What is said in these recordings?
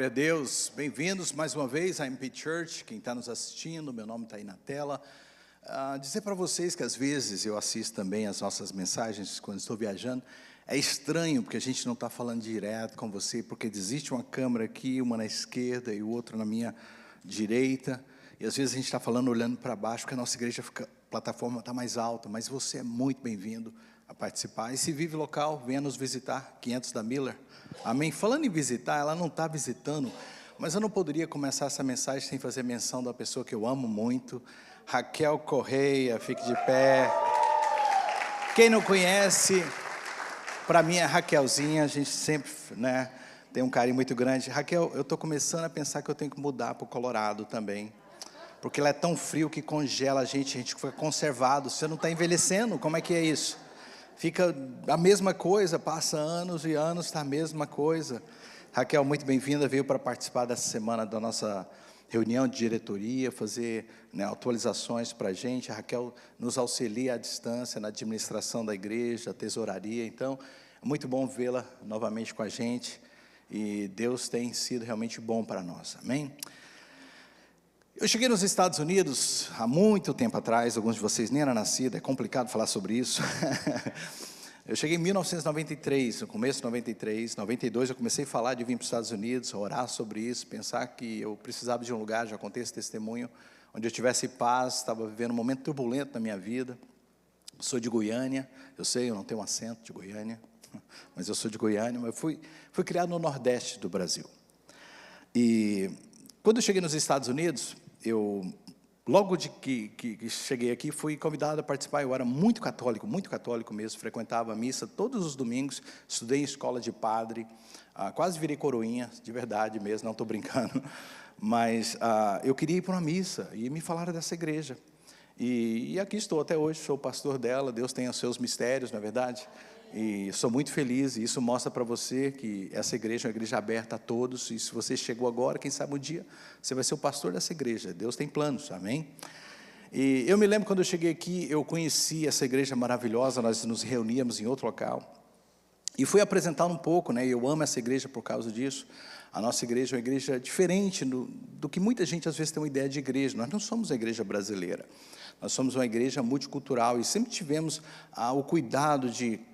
Glória a Deus, bem-vindos mais uma vez à MP Church, quem está nos assistindo, meu nome está aí na tela. Dizer para vocês que às vezes eu assisto também as nossas mensagens quando estou viajando, é estranho porque a gente não está falando direto com você, porque existe uma câmera aqui, uma na esquerda e o outro na minha direita, e às vezes a gente está falando olhando para baixo, porque a nossa igreja, a plataforma está mais alta, mas você é muito bem-vindo a participar. E se vive local, venha nos visitar, 500 da Miller. Amém? Falando em visitar, ela não está visitando, mas eu não poderia começar essa mensagem sem fazer menção da pessoa que eu amo muito, Raquel Correia. Fique de pé. Quem não conhece, para mim é Raquelzinha, a gente sempre, tem um carinho muito grande. Raquel, eu estou começando a pensar que eu tenho que mudar para o Colorado também, porque lá é tão frio que congela a gente fica conservado. Você não está envelhecendo, como é que é isso? Fica a mesma coisa, passa anos e anos, está a mesma coisa. Raquel, muito bem-vinda, veio para participar dessa semana da nossa reunião de diretoria, fazer atualizações para a gente. A Raquel nos auxilia à distância na administração da igreja, tesouraria. Então, é muito bom vê-la novamente com a gente, e Deus tem sido realmente bom para nós, amém? Eu cheguei nos Estados Unidos há muito tempo atrás, alguns de vocês nem eram nascidos, é complicado falar sobre isso. Eu cheguei em 1993, no começo de 93, 92, eu comecei a falar de vir para os Estados Unidos, orar sobre isso, pensar que eu precisava de um lugar, já contei esse testemunho, onde eu tivesse paz. Estava vivendo um momento turbulento na minha vida. Sou de Goiânia, eu sei, eu não tenho um acento de Goiânia, mas eu sou de Goiânia, mas fui criado no Nordeste do Brasil. E quando eu cheguei nos Estados Unidos, logo de que cheguei aqui, fui convidado a participar. Eu era muito católico mesmo, frequentava a missa todos os domingos, estudei em escola de padre, quase virei coroinha, de verdade mesmo, não estou brincando, mas eu queria ir para uma missa, e me falaram dessa igreja, e aqui estou até hoje, sou o pastor dela. Deus tem os seus mistérios, não é verdade? E sou muito feliz, e isso mostra para você que essa igreja é uma igreja aberta a todos, e se você chegou agora, quem sabe um dia você vai ser o pastor dessa igreja. Deus tem planos, amém? E eu me lembro quando eu cheguei aqui, eu conheci essa igreja maravilhosa, nós nos reuníamos em outro local, e fui apresentar um pouco, eu amo essa igreja por causa disso. A nossa igreja é uma igreja diferente do que muita gente às vezes tem uma ideia de igreja. Nós não somos a igreja brasileira, nós somos uma igreja multicultural, e sempre tivemos o cuidado de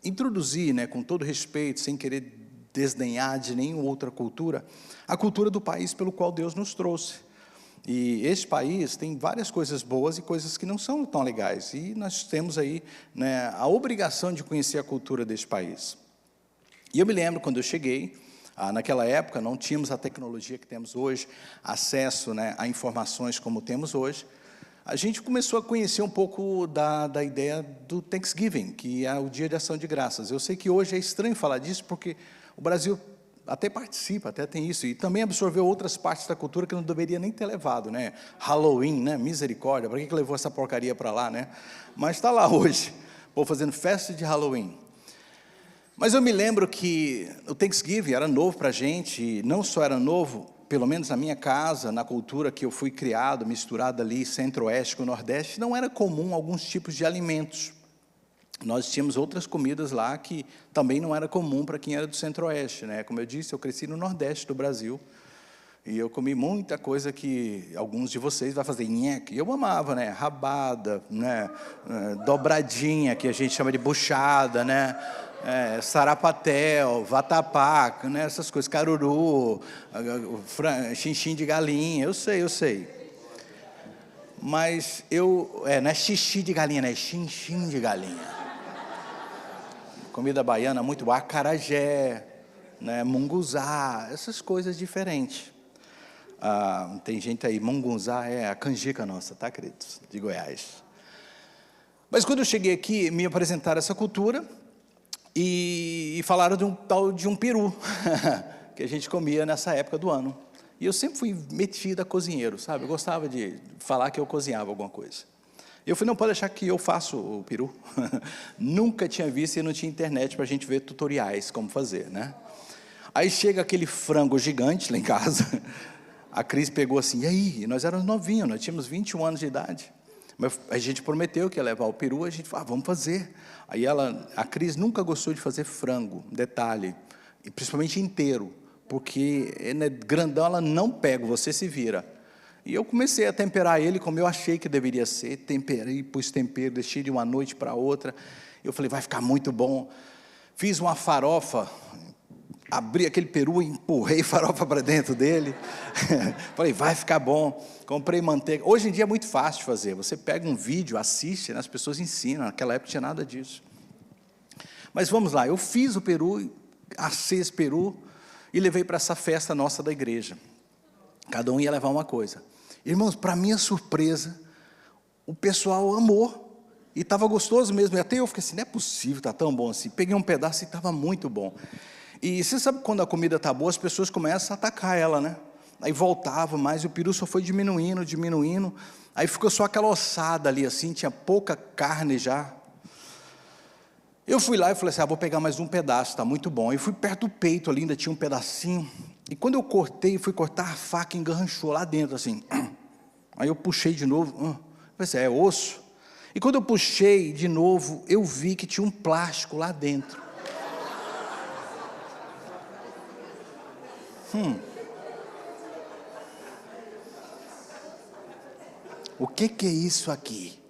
introduzir, com todo respeito, sem querer desdenhar de nenhuma outra cultura, a cultura do país pelo qual Deus nos trouxe. E este país tem várias coisas boas e coisas que não são tão legais, e nós temos aí a obrigação de conhecer a cultura deste país. E eu me lembro quando eu cheguei, naquela época não tínhamos a tecnologia que temos hoje, acesso a informações como temos hoje. A gente começou a conhecer um pouco da ideia do Thanksgiving, que é o Dia de Ação de Graças. Eu sei que hoje é estranho falar disso, porque o Brasil até participa, até tem isso, e também absorveu outras partes da cultura que não deveria nem ter levado, Halloween, misericórdia, para que levou essa porcaria para lá, Mas está lá hoje, o povo fazendo festa de Halloween. Mas eu me lembro que o Thanksgiving era novo para a gente, e não só era novo, pelo menos na minha casa, na cultura que eu fui criado, misturado ali, centro-oeste com nordeste, não era comum alguns tipos de alimentos. Nós tínhamos outras comidas lá que também não era comum para quem era do centro-oeste, Como eu disse, eu cresci no nordeste do Brasil, e eu comi muita coisa que alguns de vocês vão fazer nheque. Eu amava, rabada, dobradinha, que a gente chama de buchada, sarapatel, vatapá, essas coisas, caruru, xinxim de galinha, eu sei. Mas não é xixi de galinha, é xinxim de galinha. Comida baiana muito boa, acarajé, munguzá, essas coisas diferentes. Tem gente aí, munguzá é a canjica nossa, tá, queridos? De Goiás. Mas quando eu cheguei aqui, me apresentaram essa cultura, e falaram de um tal de um peru, que a gente comia nessa época do ano. E eu sempre fui metido a cozinheiro, sabe? Eu gostava de falar que eu cozinhava alguma coisa. Eu falei, não, pode achar que eu faço o peru. Nunca tinha visto, e não tinha internet para a gente ver tutoriais como fazer, Aí chega aquele frango gigante lá em casa, a Cris pegou assim, e aí? Nós éramos novinhos, nós tínhamos 21 anos de idade. Mas a gente prometeu que ia levar o peru, a gente falou, vamos fazer. Aí a Cris nunca gostou de fazer frango, detalhe, e principalmente inteiro, porque ele é grandão, ela não pega, você se vira. E eu comecei a temperar ele como eu achei que deveria ser, temperei, pus tempero, deixei de uma noite para outra, eu falei, vai ficar muito bom. Fiz uma farofa, abri aquele peru e empurrei farofa para dentro dele, falei, vai ficar bom. Comprei manteiga, hoje em dia é muito fácil de fazer, você pega um vídeo, assiste, né? As pessoas ensinam, naquela época não tinha nada disso. Mas vamos lá, eu fiz o peru, assei esse peru e levei para essa festa nossa da igreja. Cada um ia levar uma coisa. Irmãos, para minha surpresa, o pessoal amou, e estava gostoso mesmo, e até eu fiquei assim, não é possível, está tão bom assim. Peguei um pedaço e estava muito bom. E você sabe quando a comida está boa, as pessoas começam a atacar ela, né? Aí voltava mais, e o peru só foi diminuindo, diminuindo, aí ficou só aquela ossada ali assim, tinha pouca carne já. Eu fui lá e falei assim, vou pegar mais um pedaço, está muito bom. Eu fui perto do peito ali, ainda tinha um pedacinho, e quando eu cortei, fui cortar, a faca enganchou lá dentro assim. Aí eu puxei de novo, pensei, é osso? E quando eu puxei de novo, eu vi que tinha um plástico lá dentro. O que é isso aqui?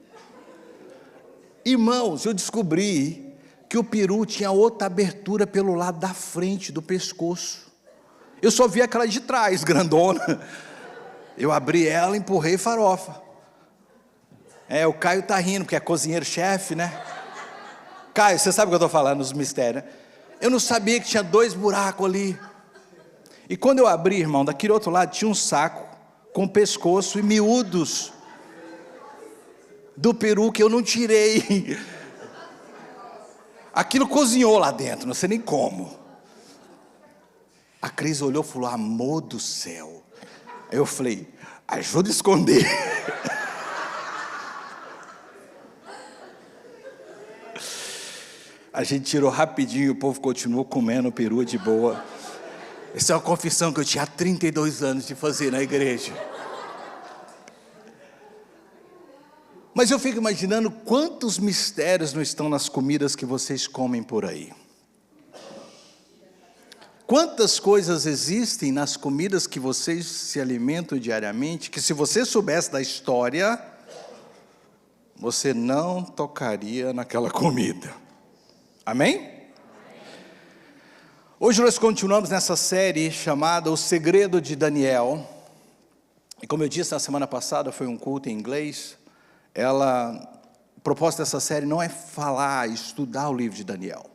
Irmãos, eu descobri que o peru tinha outra abertura pelo lado da frente do pescoço. Eu só vi aquela de trás, grandona. Eu abri ela, empurrei farofa. O Caio está rindo, porque é cozinheiro-chefe, né? Caio, você sabe o que eu estou falando, nos mistérios, né? Eu não sabia que tinha 2 buracos ali. E quando eu abri, irmão, daquele outro lado tinha um saco com pescoço e miúdos do peru que eu não tirei. Aquilo cozinhou lá dentro, não sei nem como. A Cris olhou e falou, amor do céu. Aí eu falei, ajuda a esconder. A gente tirou rapidinho e o povo continuou comendo o peru de boa. Essa é uma confissão que eu tinha 32 anos de fazer na igreja. Mas eu fico imaginando quantos mistérios não estão nas comidas que vocês comem por aí. Quantas coisas existem nas comidas que vocês se alimentam diariamente, que se você soubesse da história, você não tocaria naquela comida. Amém? Hoje nós continuamos nessa série chamada O Segredo de Daniel. E como eu disse na semana passada, foi um culto em inglês. O propósito dessa série não é falar, estudar o livro de Daniel.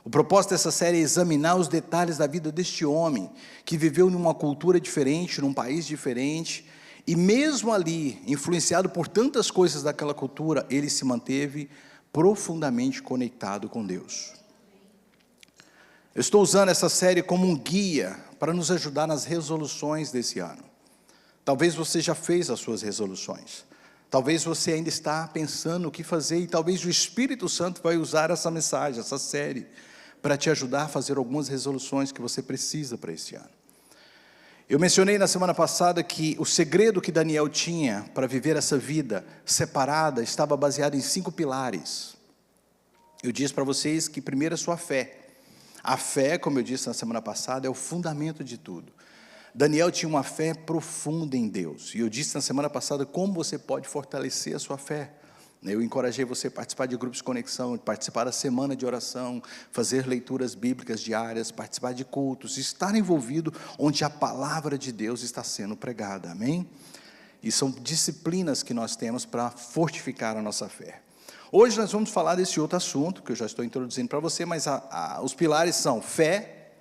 O propósito dessa série é examinar os detalhes da vida deste homem, que viveu numa cultura diferente, num país diferente, e mesmo ali, influenciado por tantas coisas daquela cultura, ele se manteve profundamente conectado com Deus. Eu estou usando essa série como um guia para nos ajudar nas resoluções desse ano. Talvez você já fez as suas resoluções. Talvez você ainda está pensando o que fazer, e talvez o Espírito Santo vai usar essa mensagem, essa série, para te ajudar a fazer algumas resoluções que você precisa para esse ano. Eu mencionei na semana passada que o segredo que Daniel tinha para viver essa vida separada estava baseado em 5 pilares. Eu disse para vocês que primeiro é sua fé. A fé, como eu disse na semana passada, é o fundamento de tudo. Daniel tinha uma fé profunda em Deus, e eu disse na semana passada como você pode fortalecer a sua fé. Eu encorajei você a participar de grupos de conexão, participar da semana de oração, fazer leituras bíblicas diárias, participar de cultos, estar envolvido onde a palavra de Deus está sendo pregada, amém? E são disciplinas que nós temos para fortificar a nossa fé. Hoje nós vamos falar desse outro assunto, que eu já estou introduzindo para você, mas os pilares são fé,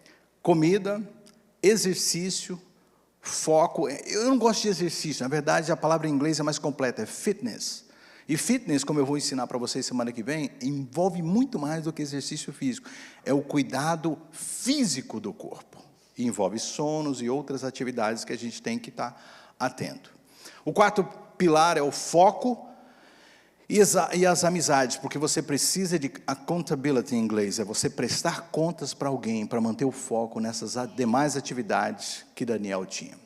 comida, exercício, foco. Eu não gosto de exercício, na verdade a palavra em inglês é mais completa, é fitness. E fitness, como eu vou ensinar para vocês semana que vem, envolve muito mais do que exercício físico. É o cuidado físico do corpo. E envolve sonos e outras atividades que a gente tem que estar atento. O quarto pilar é o foco e as amizades, porque você precisa de accountability em inglês, é você prestar contas para alguém, para manter o foco nessas demais atividades que Daniel tinha.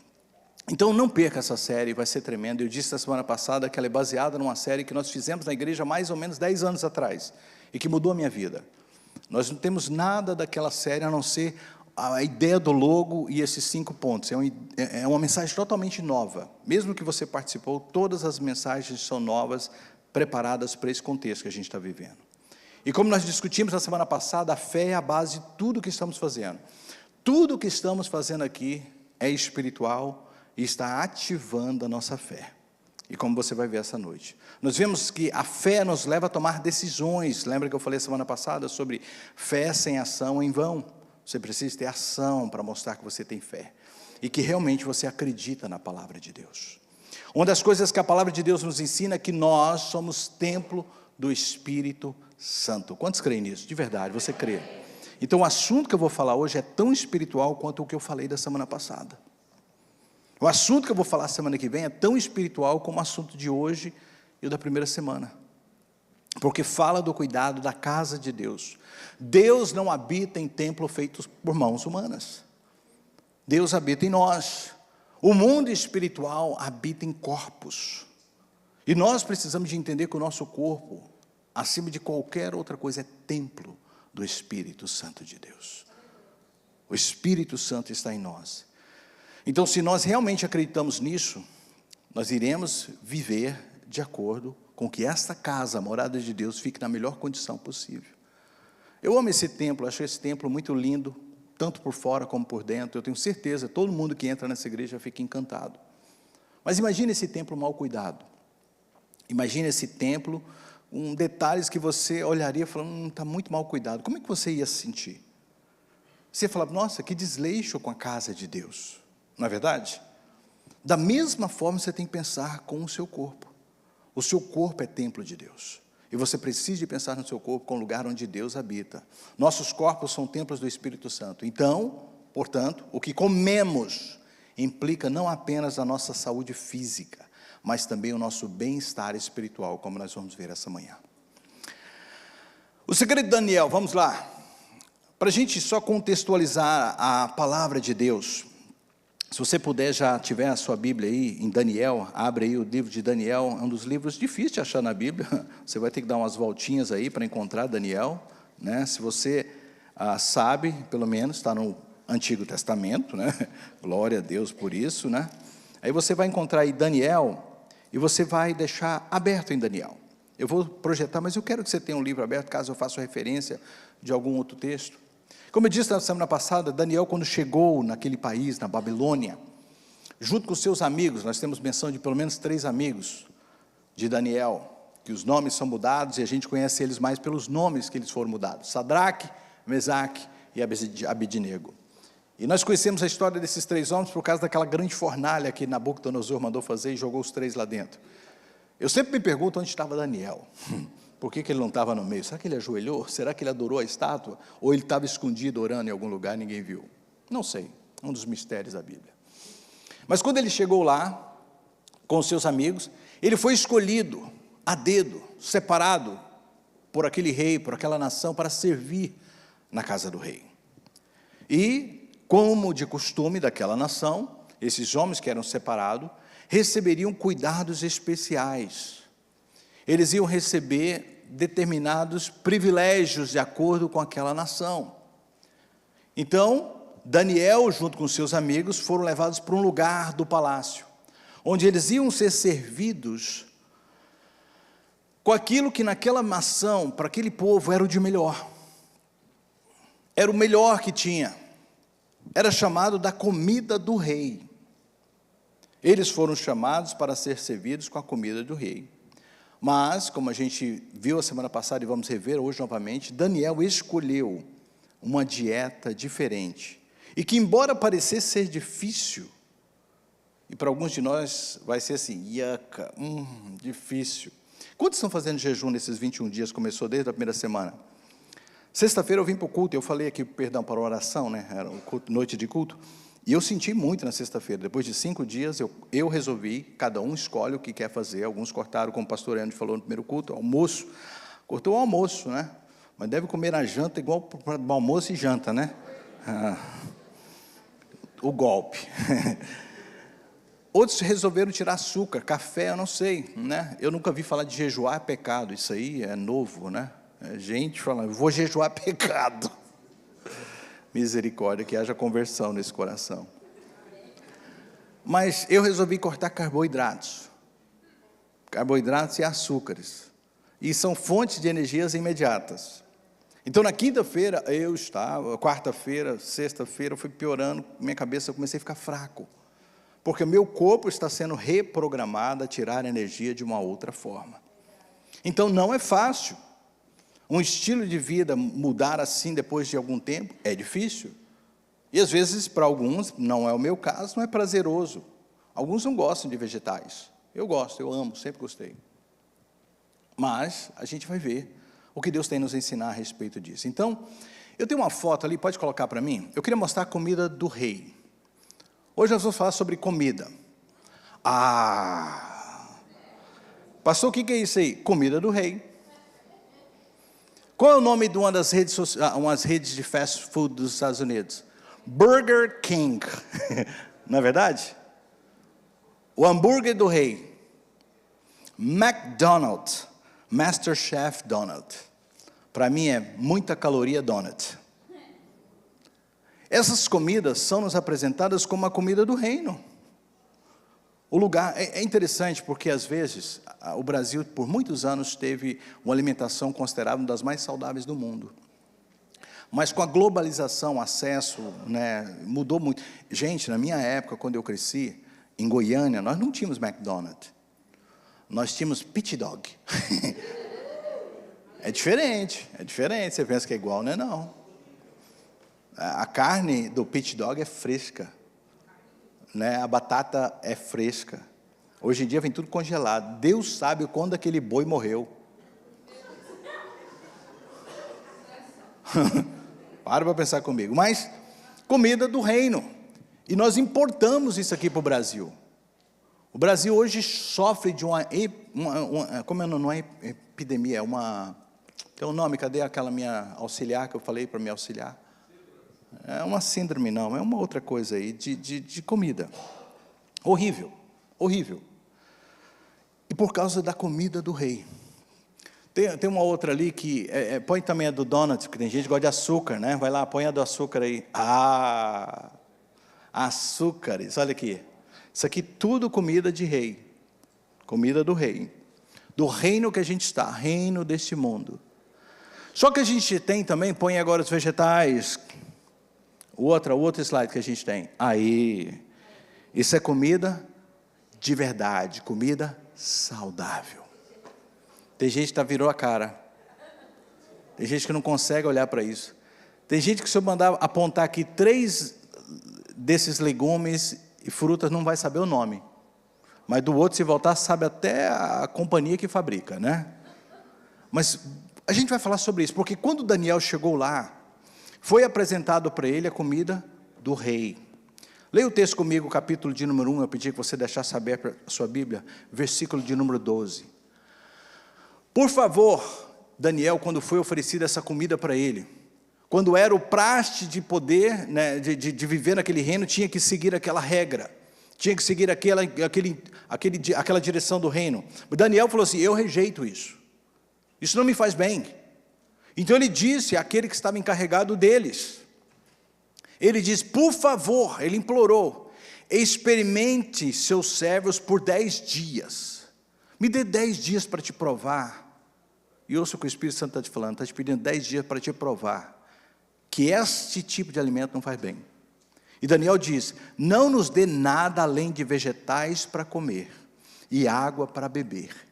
Então não perca essa série, vai ser tremenda. Eu disse na semana passada que ela é baseada numa série que nós fizemos na igreja há mais ou menos 10 anos atrás, e que mudou a minha vida. Nós não temos nada daquela série a não ser a ideia do logo e esses 5 pontos. É uma mensagem totalmente nova. Mesmo que você participou, todas as mensagens são novas, preparadas para esse contexto que a gente está vivendo. E como nós discutimos na semana passada, a fé é a base de tudo que estamos fazendo. Tudo que estamos fazendo aqui é espiritual e está ativando a nossa fé. E como você vai ver essa noite, nós vemos que a fé nos leva a tomar decisões. Lembra que eu falei semana passada sobre fé sem ação em vão? Você precisa ter ação para mostrar que você tem fé e que realmente você acredita na palavra de Deus. Uma das coisas que a palavra de Deus nos ensina é que nós somos templo do Espírito Santo. Quantos creem nisso? De verdade, você crê? Então o assunto que eu vou falar hoje é tão espiritual quanto o que eu falei da semana passada. O assunto que eu vou falar semana que vem é tão espiritual como o assunto de hoje e o da primeira semana. Porque fala do cuidado da casa de Deus. Deus não habita em templo feitos por mãos humanas. Deus habita em nós. O mundo espiritual habita em corpos. E nós precisamos de entender que o nosso corpo, acima de qualquer outra coisa, é templo do Espírito Santo de Deus. O Espírito Santo está em nós. Então, se nós realmente acreditamos nisso, nós iremos viver de acordo com que esta casa, a morada de Deus, fique na melhor condição possível. Eu amo esse templo, acho esse templo muito lindo, tanto por fora como por dentro. Eu tenho certeza, todo mundo que entra nessa igreja fica encantado. Mas imagine esse templo mal cuidado. Imagine esse templo, detalhes que você olharia falando, está muito mal cuidado. Como é que você ia se sentir? Você ia falar, nossa, que desleixo com a casa de Deus. Não é verdade? Da mesma forma você tem que pensar com o seu corpo. O seu corpo é templo de Deus. E você precisa de pensar no seu corpo como lugar onde Deus habita. Nossos corpos são templos do Espírito Santo. Então, portanto, o que comemos implica não apenas a nossa saúde física, mas também o nosso bem-estar espiritual, como nós vamos ver essa manhã. O segredo de Daniel, vamos lá. Para a gente só contextualizar a palavra de Deus, se você puder, já tiver a sua Bíblia aí, em Daniel, abre aí o livro de Daniel, é um dos livros difíceis de achar na Bíblia, você vai ter que dar umas voltinhas aí para encontrar Daniel, né? Se você sabe, pelo menos, está no Antigo Testamento, né? Glória a Deus por isso, né? Aí você vai encontrar aí Daniel, e você vai deixar aberto em Daniel. Eu vou projetar, mas eu quero que você tenha um livro aberto, caso eu faça referência de algum outro texto. Como eu disse na semana passada, Daniel, quando chegou naquele país, na Babilônia, junto com seus amigos, nós temos menção de pelo menos 3 amigos de Daniel, que os nomes são mudados, e a gente conhece eles mais pelos nomes que eles foram mudados, Sadraque, Mesaque e Abednego. E nós conhecemos a história desses 3 homens por causa daquela grande fornalha que Nabucodonosor mandou fazer e jogou os 3 lá dentro. Eu sempre me pergunto onde estava Daniel. Por que ele não estava no meio? Será que ele ajoelhou? Será que ele adorou a estátua? Ou ele estava escondido orando em algum lugar e ninguém viu? Não sei, um dos mistérios da Bíblia. Mas quando ele chegou lá, com os seus amigos, ele foi escolhido, a dedo, separado por aquele rei, por aquela nação, para servir na casa do rei. E, como de costume daquela nação, esses homens que eram separados, receberiam cuidados especiais. Eles iam receber determinados privilégios de acordo com aquela nação. Então, Daniel, junto com seus amigos, foram levados para um lugar do palácio, onde eles iam ser servidos com aquilo que naquela nação, para aquele povo, era o de melhor. Era o melhor que tinha. Era chamado da comida do rei. Eles foram chamados para ser servidos com a comida do rei. Mas, como a gente viu a semana passada e vamos rever hoje novamente, Daniel escolheu uma dieta diferente. E que, embora parecesse ser difícil, e para alguns de nós vai ser assim, iaca, difícil. Quantos estão fazendo jejum nesses 21 dias? Começou desde a primeira semana. Sexta-feira eu vim para o culto, eu falei aqui, perdão, para a oração, né? Era um culto, noite de culto. E eu senti muito na sexta-feira. Depois de 5 dias, eu resolvi, cada um escolhe o que quer fazer. Alguns cortaram, como o pastor André falou no primeiro culto, almoço. Cortou o almoço, né? Mas deve comer a janta igual para almoço e janta, né? O golpe. Outros resolveram tirar açúcar, café, eu não sei, né? Eu nunca vi falar de jejuar é pecado. Isso aí é novo, né? Gente falando, vou jejuar pecado. Misericórdia, que haja conversão nesse coração. Mas eu resolvi cortar carboidratos. Carboidratos e açúcares. E são fontes de energias imediatas. Então, na quinta-feira, quarta-feira, sexta-feira, eu fui piorando, minha cabeça, eu comecei a ficar fraco. Porque o meu corpo está sendo reprogramado a tirar energia de uma outra forma. Então, não é fácil. Um estilo de vida mudar assim depois de algum tempo é difícil. E às vezes, para alguns, não é o meu caso, não é prazeroso. Alguns não gostam de vegetais. Eu gosto, eu amo, sempre gostei. Mas a gente vai ver o que Deus tem nos ensinar a respeito disso. Então, eu tenho uma foto ali, pode colocar para mim? Eu queria mostrar a comida do rei. Hoje nós vamos falar sobre comida. Pastor, o que é isso aí? Comida do rei. Qual é o nome de uma das umas redes de fast food dos Estados Unidos? Burger King. Não é verdade? O hambúrguer do rei. McDonald's. Masterchef Donald. Para mim é muita caloria donut. Essas comidas são nos apresentadas como a comida do reino. O lugar é interessante porque às vezes o Brasil por muitos anos teve uma alimentação considerada uma das mais saudáveis do mundo. Mas com a globalização, o acesso, mudou muito. Gente, na minha época, quando eu cresci, em Goiânia, nós não tínhamos McDonald's. Nós tínhamos Pit Dog. É diferente, você pensa que é igual, não é não. A carne do Pit Dog é fresca, a batata é fresca. Hoje em dia vem tudo congelado. Deus sabe quando aquele boi morreu. Para pensar comigo. Mas, comida do reino. E nós importamos isso aqui para o Brasil. O Brasil hoje sofre de como é, não é epidemia, tem um nome, cadê aquela minha auxiliar que eu falei para me auxiliar? É uma síndrome, não, é uma outra coisa aí, de comida. Horrível, horrível. E por causa da comida do rei. Tem uma outra ali que, põe também a do donut, porque tem gente que gosta de açúcar, né? Vai lá, põe a do açúcar aí. Açúcares, olha aqui. Isso aqui tudo comida de rei. Comida do rei. Do reino que a gente está, reino deste mundo. Só que a gente tem também, põe agora os vegetais. O outro slide que a gente tem. Aí. Isso é comida de verdade, comida saudável. Tem gente que virou a cara. Tem gente que não consegue olhar para isso. Tem gente que se eu mandar apontar aqui 3 desses legumes e frutas não vai saber o nome. Mas do outro, se voltar, sabe até a companhia que fabrica, né? Mas a gente vai falar sobre isso, porque quando Daniel chegou lá, foi apresentado para ele a comida do rei. Leia o texto comigo, capítulo de número 1, eu pedi que você deixasse aberta a sua Bíblia, versículo de número 12. Por favor, Daniel, quando foi oferecida essa comida para ele, quando era o praste de poder, de viver naquele reino, tinha que seguir aquela regra, tinha que seguir aquela direção do reino. Daniel falou assim, eu rejeito isso não me faz bem. Então ele disse àquele que estava encarregado deles, ele diz, por favor, ele implorou, experimente seus servos por 10 dias, me dê 10 dias para te provar, e ouça o que o Espírito Santo está te falando, está te pedindo 10 dias para te provar, que este tipo de alimento não faz bem. E Daniel diz, não nos dê nada além de vegetais para comer, e água para beber.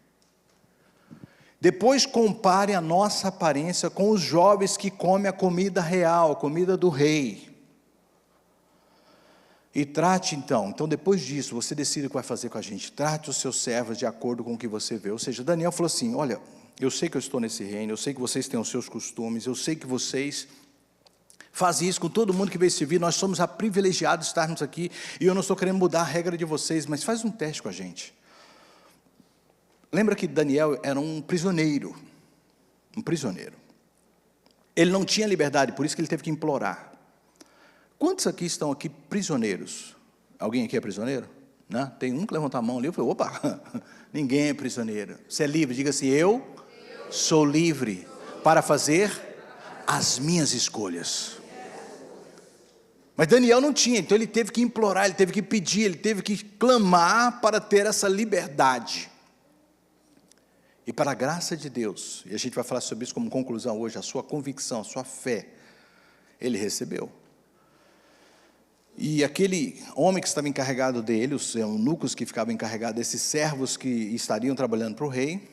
Depois compare a nossa aparência com os jovens que comem a comida real, a comida do rei. E trate então depois disso, você decide o que vai fazer com a gente. Trate os seus servos de acordo com o que você vê. Ou seja, Daniel falou assim, olha, eu sei que eu estou nesse reino, eu sei que vocês têm os seus costumes, eu sei que vocês fazem isso com todo mundo que veio servir, nós somos privilegiados de estarmos aqui, e eu não estou querendo mudar a regra de vocês, mas faz um teste com a gente. Lembra que Daniel era um prisioneiro. Ele não tinha liberdade, por isso que ele teve que implorar. Quantos aqui estão aqui prisioneiros? Alguém aqui é prisioneiro? Né? Tem um que levantou a mão ali, eu falei, opa, ninguém é prisioneiro. Você é livre, diga assim, eu sou livre para fazer as minhas escolhas. Mas Daniel não tinha, então ele teve que implorar, ele teve que pedir, ele teve que clamar para ter essa liberdade. E para a graça de Deus, e a gente vai falar sobre isso como conclusão hoje, a sua convicção, a sua fé, ele recebeu. E aquele homem que estava encarregado dele, os eunucos que ficavam encarregados, esses servos que estariam trabalhando para o rei,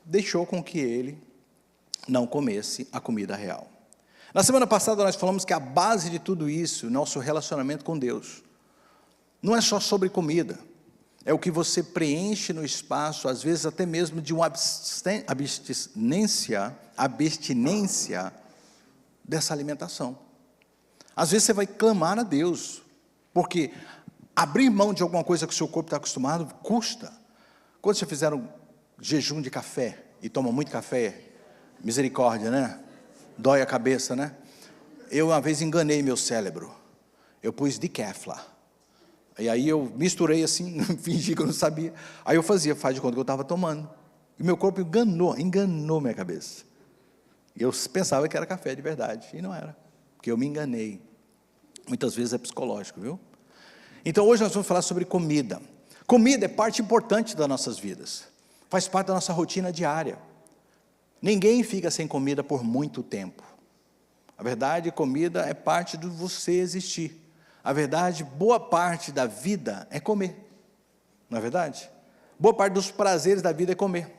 deixou com que ele não comesse a comida real. Na semana passada nós falamos que a base de tudo isso, nosso relacionamento com Deus, não é só sobre comida, é o que você preenche no espaço, às vezes até mesmo de uma abstinência dessa alimentação. Às vezes você vai clamar a Deus, porque abrir mão de alguma coisa que o seu corpo está acostumado, custa. Quando vocês fizeram jejum de café, e tomam muito café, misericórdia, né? Dói a cabeça, né? Eu uma vez enganei meu cérebro, eu pus decaf lá, e aí eu misturei assim, fingi que eu não sabia, aí eu faz de conta que eu estava tomando, e meu corpo enganou minha cabeça, e eu pensava que era café de verdade, e não era, porque eu me enganei. Muitas vezes é psicológico, viu? Então hoje nós vamos falar sobre comida. Comida é parte importante das nossas vidas, faz parte da nossa rotina diária. Ninguém fica sem comida por muito tempo. A verdade, comida é parte de você existir. A verdade, boa parte da vida é comer. Não é verdade? Boa parte dos prazeres da vida é comer.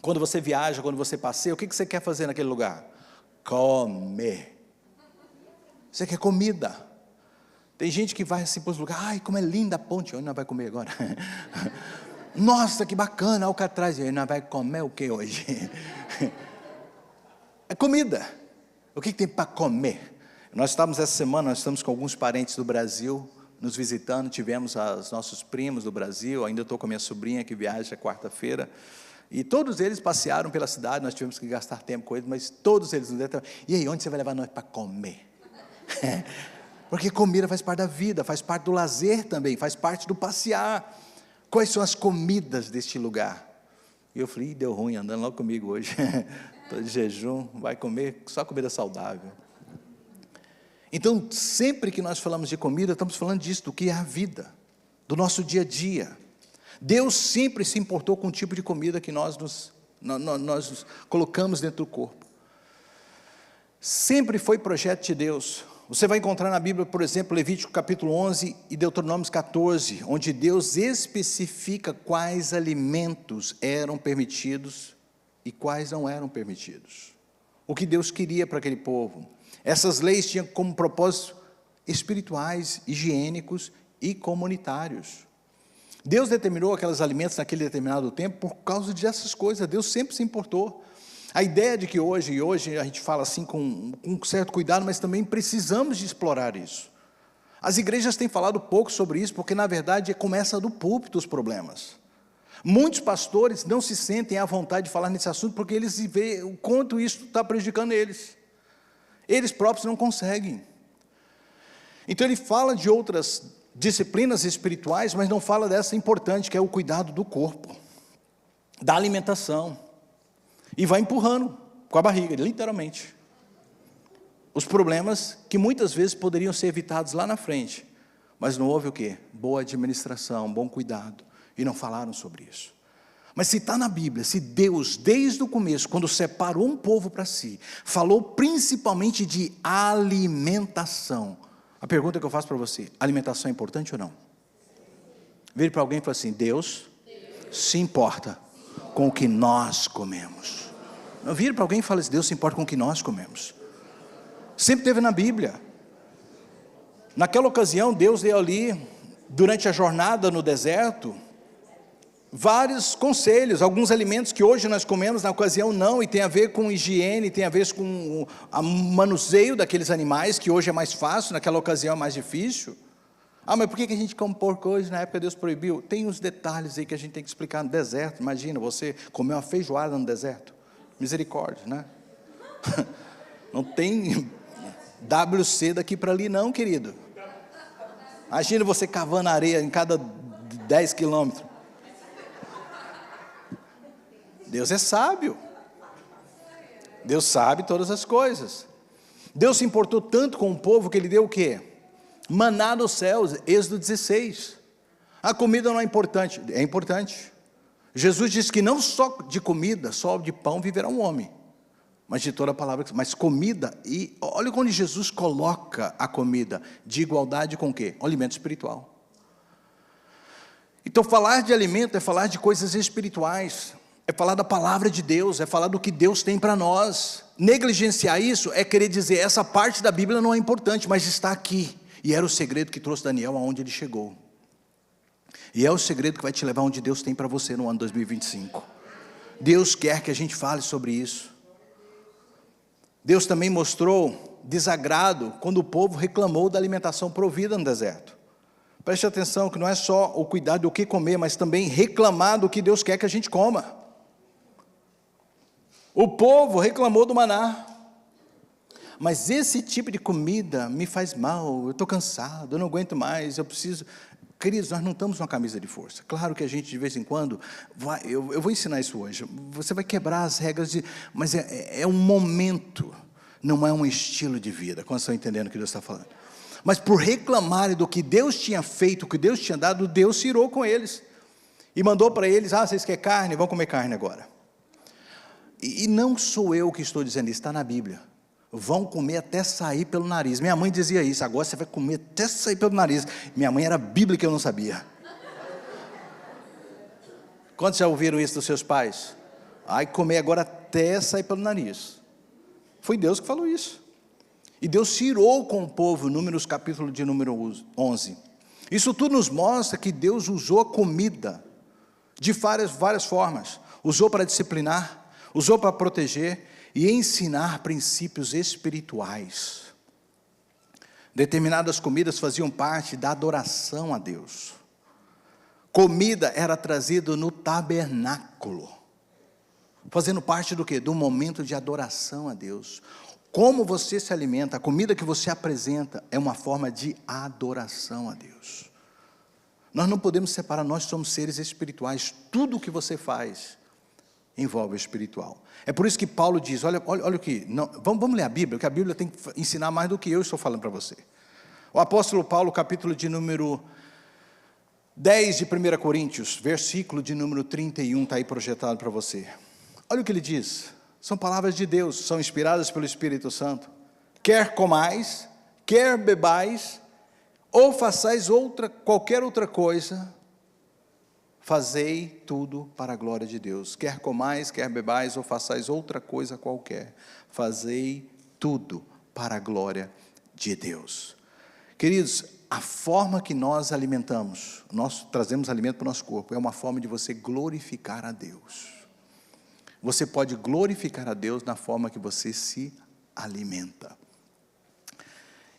Quando você viaja, quando você passeia, o que você quer fazer naquele lugar? Comer. Você quer comida. Tem gente que vai assim para os lugares, ai, como é linda a ponte, onde nós vai comer agora? Nossa, que bacana, Alcatraz, nós vai comer o que hoje? É comida. O que tem para comer? Nós estamos essa semana, nós estamos com alguns parentes do Brasil nos visitando, tivemos os nossos primos do Brasil, ainda estou com a minha sobrinha que viaja quarta-feira, e todos eles passearam pela cidade, nós tivemos que gastar tempo com eles, mas todos eles nos deram, e aí, onde você vai levar nós para comer? Porque comida faz parte da vida, faz parte do lazer também, faz parte do passear. Quais são as comidas deste lugar? E eu falei, deu ruim, andando logo comigo hoje, estou de jejum, vai comer só comida saudável. Então, sempre que nós falamos de comida, estamos falando disso, do que é a vida, do nosso dia a dia. Deus sempre se importou com o tipo de comida que nós nos colocamos dentro do corpo. Sempre foi projeto de Deus. Você vai encontrar na Bíblia, por exemplo, Levítico capítulo 11 e Deuteronômio 14, onde Deus especifica quais alimentos eram permitidos e quais não eram permitidos. O que Deus queria para aquele povo. Essas leis tinham como propósito espirituais, higiênicos e comunitários. Deus determinou aqueles alimentos naquele determinado tempo por causa dessas coisas. Deus sempre se importou. A ideia de que hoje a gente fala assim com um certo cuidado, mas também precisamos de explorar isso. As igrejas têm falado pouco sobre isso, porque na verdade começa do púlpito os problemas. Muitos pastores não se sentem à vontade de falar nesse assunto, porque eles veem o quanto isso está prejudicando eles. Eles próprios não conseguem. Então ele fala de outras disciplinas espirituais, mas não fala dessa importante, que é o cuidado do corpo, da alimentação. E vai empurrando com a barriga, literalmente. Os problemas que muitas vezes poderiam ser evitados lá na frente, mas não houve o quê? Boa administração, bom cuidado, e não falaram sobre isso. Mas se está na Bíblia, se Deus, desde o começo, quando separou um povo para si, falou principalmente de alimentação, a pergunta que eu faço para você, alimentação é importante ou não? Vire para alguém e fale assim, Deus se importa com o que nós comemos. Não, vire para alguém e fale assim, Deus se importa com o que nós comemos. Sempre teve na Bíblia. Naquela ocasião, Deus deu ali, durante a jornada no deserto, vários conselhos, alguns alimentos que hoje nós comemos, na ocasião não, e tem a ver com higiene, tem a ver com o manuseio daqueles animais, que hoje é mais fácil, naquela ocasião é mais difícil. Ah, mas por que a gente come porco hoje? Na época Deus proibiu. Tem uns detalhes aí que a gente tem que explicar no deserto. Imagina, você comer uma feijoada no deserto. Misericórdia, né? Não tem WC daqui para ali não, querido. Imagina você cavando areia em cada 10 quilômetros. Deus é sábio. Deus sabe todas as coisas. Deus se importou tanto com o povo que Ele deu o quê? Maná dos céus, Êxodo 16. A comida não é importante. É importante. Jesus disse que não só de comida, só de pão viverá um homem, mas de toda a palavra. Mas comida, e olha onde Jesus coloca a comida, de igualdade com o quê? O alimento espiritual. Então falar de alimento é falar de coisas espirituais, é falar da palavra de Deus, é falar do que Deus tem para nós. Negligenciar isso é querer dizer, essa parte da Bíblia não é importante, mas está aqui. E era o segredo que trouxe Daniel aonde ele chegou. E é o segredo que vai te levar onde Deus tem para você no ano 2025. Deus quer que a gente fale sobre isso. Deus também mostrou desagrado quando o povo reclamou da alimentação provida no deserto. Preste atenção que não é só o cuidado do que comer, mas também reclamar do que Deus quer que a gente coma. O povo reclamou do maná. Mas esse tipo de comida me faz mal, eu estou cansado, eu não aguento mais, eu preciso... Queridos, nós não estamos numa camisa de força. Claro que a gente de vez em quando, eu vou ensinar isso hoje, você vai quebrar as regras, mas é um momento, não é um estilo de vida. Quando estão entendendo o que Deus está falando? Mas por reclamarem do que Deus tinha feito, o que Deus tinha dado, Deus se irou com eles. E mandou para eles, vocês querem carne? Vão comer carne agora. E não sou eu que estou dizendo isso, está na Bíblia. Vão comer até sair pelo nariz. Minha mãe dizia isso, agora você vai comer até sair pelo nariz. Minha mãe era bíblica, eu não sabia. Quantos já ouviram isso dos seus pais? Ai, comer agora até sair pelo nariz. Foi Deus que falou isso. E Deus se irou com o povo, Números capítulo de número 11. Isso tudo nos mostra que Deus usou a comida de várias formas. Usou para disciplinar, usou para proteger e ensinar princípios espirituais. Determinadas comidas faziam parte da adoração a Deus. Comida era trazida no tabernáculo, fazendo parte do quê? Do momento de adoração a Deus. Como você se alimenta, a comida que você apresenta é uma forma de adoração a Deus. Nós não podemos separar, nós somos seres espirituais. Tudo o que você faz envolve o espiritual. É por isso que Paulo diz, olha o que, não, vamos ler a Bíblia, que a Bíblia tem que ensinar mais do que eu estou falando para você. O apóstolo Paulo, capítulo de número 10 de 1 Coríntios, versículo de número 31, está aí projetado para você. Olha o que ele diz, são palavras de Deus, são inspiradas pelo Espírito Santo. Quer comais, quer bebais, ou façais qualquer outra coisa, fazei tudo para a glória de Deus. Quer comais, quer bebais, ou façais outra coisa qualquer, fazei tudo para a glória de Deus. Queridos, a forma que nós alimentamos, nós trazemos alimento para o nosso corpo, é uma forma de você glorificar a Deus. Você pode glorificar a Deus na forma que você se alimenta.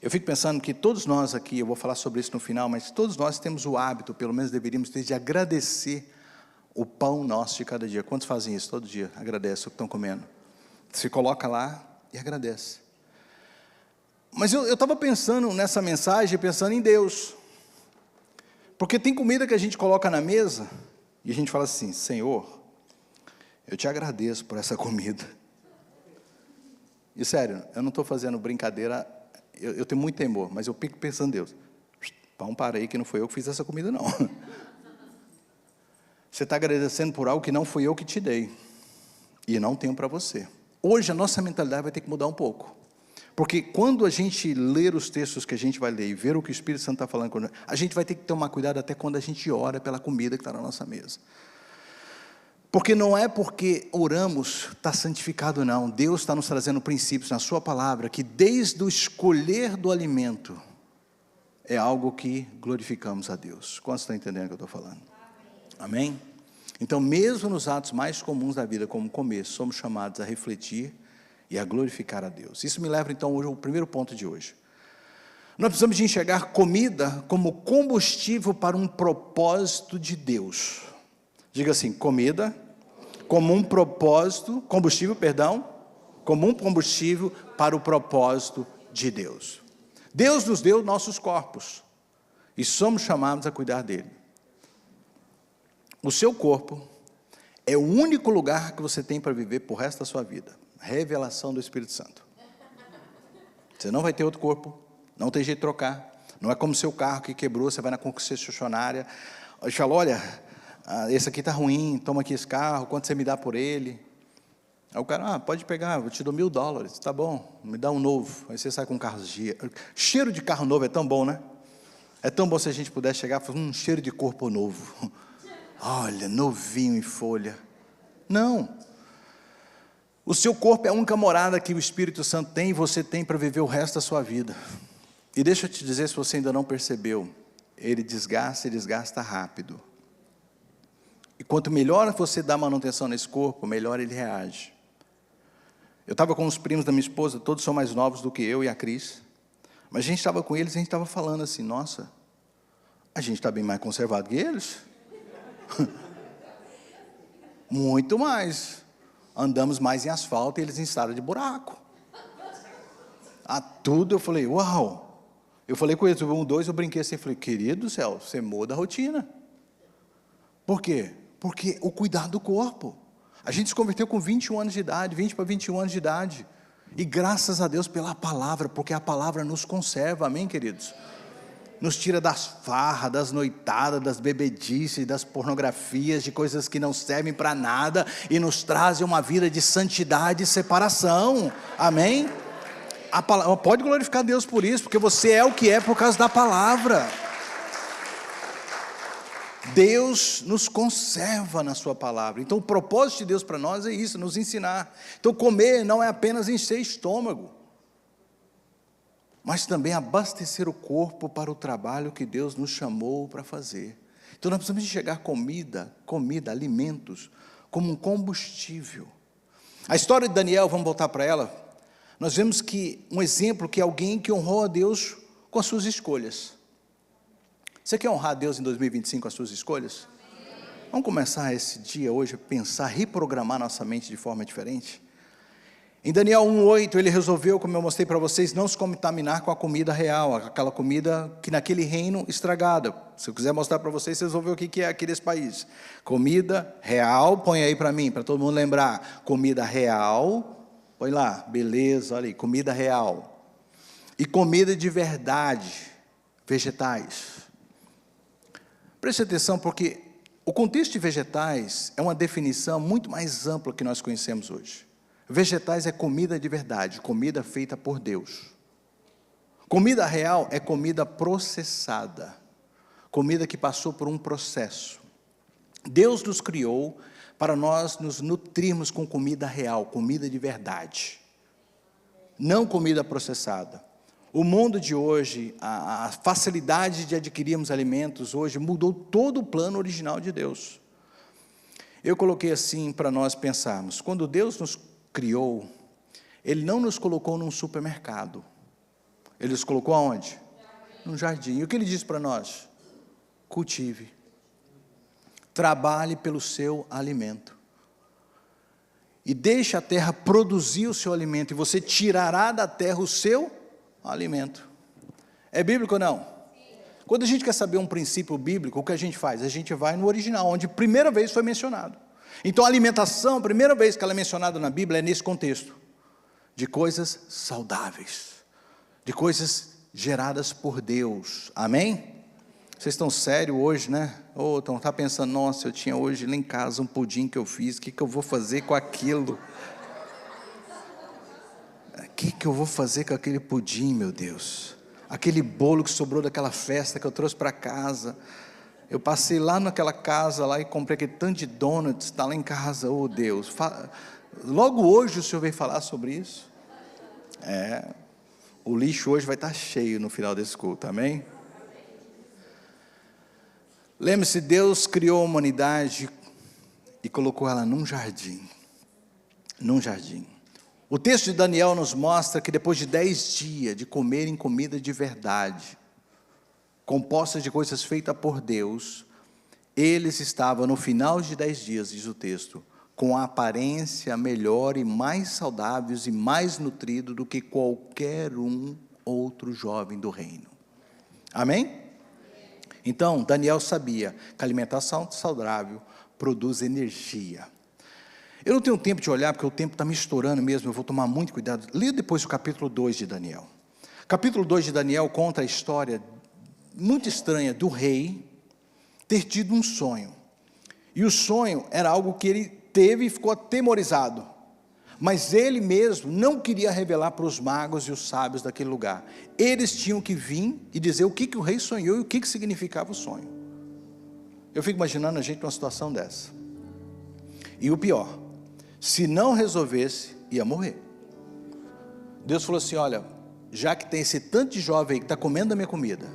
Eu fico pensando que todos nós aqui, eu vou falar sobre isso no final, mas todos nós temos o hábito, pelo menos deveríamos ter, de agradecer o pão nosso de cada dia. Quantos fazem isso todo dia? Agradece o que estão comendo. Se coloca lá e agradece. Mas eu estava pensando nessa mensagem, pensando em Deus. Porque tem comida que a gente coloca na mesa, e a gente fala assim, Senhor, eu te agradeço por essa comida. E sério, eu não estou fazendo brincadeira. Eu tenho muito temor, mas eu fico pensando em Deus. Pão, para aí que não foi eu que fiz essa comida não. Você está agradecendo por algo que não fui eu que te dei. E não tenho para você. Hoje a nossa mentalidade vai ter que mudar um pouco. Porque quando a gente ler os textos que a gente vai ler e ver o que o Espírito Santo está falando, a gente vai ter que tomar cuidado até quando a gente ora pela comida que está na nossa mesa. Porque não é porque oramos, está santificado não. Deus está nos trazendo princípios na sua palavra, que desde o escolher do alimento, é algo que glorificamos a Deus. Quantos estão entendendo o que eu estou falando? Amém? Então mesmo nos atos mais comuns da vida, como comer, somos chamados a refletir e a glorificar a Deus. Isso me leva então hoje ao primeiro ponto de hoje. Nós precisamos de enxergar comida como combustível para um propósito de Deus. Diga assim, comida como um propósito, como um combustível para o propósito de Deus. Deus nos deu nossos corpos e somos chamados a cuidar dele. O seu corpo é o único lugar que você tem para viver por resto da sua vida. Revelação do Espírito Santo. Você não vai ter outro corpo, não tem jeito de trocar. Não é como seu carro que quebrou, você vai na concessionária e fala, olha, esse aqui está ruim, toma aqui esse carro, quanto você me dá por ele? Aí o cara, pode pegar, eu te dou $1.000, tá bom, me dá um novo. Aí você sai com um carro, cheiro de carro novo é tão bom, né? É tão bom se a gente pudesse chegar e falar, cheiro de corpo novo. Olha, novinho em folha. Não. O seu corpo é a única morada que o Espírito Santo tem e você tem para viver o resto da sua vida. E deixa eu te dizer, se você ainda não percebeu, ele desgasta e desgasta rápido. E quanto melhor você dá manutenção nesse corpo, melhor ele reage. Eu estava com os primos da minha esposa, todos são mais novos do que eu e a Cris. Mas a gente estava com eles e a gente estava falando assim, nossa, a gente está bem mais conservado que eles. Muito mais. Andamos mais em asfalto e eles em estrada de buraco. A tudo eu falei, uau. Eu falei com eles, 1, 2, eu brinquei assim, falei, querido do céu, você muda a rotina. Por quê? Porque o cuidado do corpo. A gente se converteu com 21 anos de idade, 20 para 21 anos de idade. E graças a Deus pela palavra, porque a palavra nos conserva, amém, queridos? Nos tira das farras, das noitadas, das bebedices, das pornografias, de coisas que não servem para nada, e nos traz uma vida de santidade e separação, amém? A palavra, pode glorificar Deus por isso, porque você é o que é por causa da palavra. Deus nos conserva na sua palavra. Então o propósito de Deus para nós é isso, nos ensinar. Então comer não é apenas encher estômago, mas também abastecer o corpo para o trabalho que Deus nos chamou para fazer. Então nós precisamos enxergar comida, alimentos, como um combustível. A história de Daniel, vamos voltar para ela, nós vemos que um exemplo que é alguém que honrou a Deus com as suas escolhas. Você quer honrar a Deus em 2025 com as suas escolhas? Vamos começar esse dia hoje a pensar, reprogramar nossa mente de forma diferente? Em Daniel 1:8, ele resolveu, como eu mostrei para vocês, não se contaminar com a comida real, aquela comida que naquele reino estragada. Se eu quiser mostrar para vocês, vocês vão ver o que é aqui desse país. Comida real, põe aí para mim, para todo mundo lembrar. Comida real, põe lá, beleza, olha aí, comida real. E comida de verdade, vegetais. Preste atenção, porque o contexto de vegetais é uma definição muito mais ampla que nós conhecemos hoje. Vegetais é comida de verdade, comida feita por Deus. Comida real é comida processada, comida que passou por um processo. Deus nos criou para nós nos nutrirmos com comida real, comida de verdade, não comida processada. O mundo de hoje, a facilidade de adquirirmos alimentos hoje mudou todo o plano original de Deus. Eu coloquei assim para nós pensarmos, quando Deus nos criou, Ele não nos colocou num supermercado, Ele nos colocou aonde? Num jardim. E o que Ele disse para nós? Cultive, trabalhe pelo seu alimento, e deixe a terra produzir o seu alimento, e você tirará da terra o seu alimento. É bíblico ou não? Quando a gente quer saber um princípio bíblico, o que a gente faz? A gente vai no original, onde a primeira vez foi mencionado. Então a alimentação, a primeira vez que ela é mencionada na Bíblia é nesse contexto, de coisas saudáveis, de coisas geradas por Deus, amém? Vocês estão sérios hoje, né? Ou estão pensando, nossa, eu tinha hoje lá em casa um pudim que eu fiz, o que eu vou fazer com aquilo? O que eu vou fazer com aquele pudim, meu Deus? Aquele bolo que sobrou daquela festa que eu trouxe para casa. Eu passei lá naquela casa lá e comprei aquele tanto de donuts, está lá em casa, oh Deus. Logo hoje o Senhor veio falar sobre isso. O lixo hoje vai estar cheio no final desse culto, amém? Lembre-se, Deus criou a humanidade e colocou ela num jardim. Num jardim. O texto de Daniel nos mostra que depois de 10 dias de comerem comida de verdade, composta de coisas feitas por Deus, eles estavam no final de 10 dias, diz o texto, com a aparência melhor e mais saudáveis e mais nutridos do que qualquer outro jovem do reino. Amém? Então, Daniel sabia que a alimentação saudável produz energia. Eu não tenho tempo de olhar, porque o tempo está me estourando mesmo, eu vou tomar muito cuidado. Leia depois o capítulo 2 de Daniel. Capítulo 2 de Daniel conta a história muito estranha do rei ter tido um sonho. E o sonho era algo que ele teve e ficou atemorizado. Mas ele mesmo não queria revelar para os magos e os sábios daquele lugar. Eles tinham que vir e dizer o que o rei sonhou e o que significava o sonho. Eu fico imaginando a gente numa situação dessa. E o pior, se não resolvesse, ia morrer. Deus falou assim, olha, já que tem esse tanto de jovem aí que está comendo a minha comida,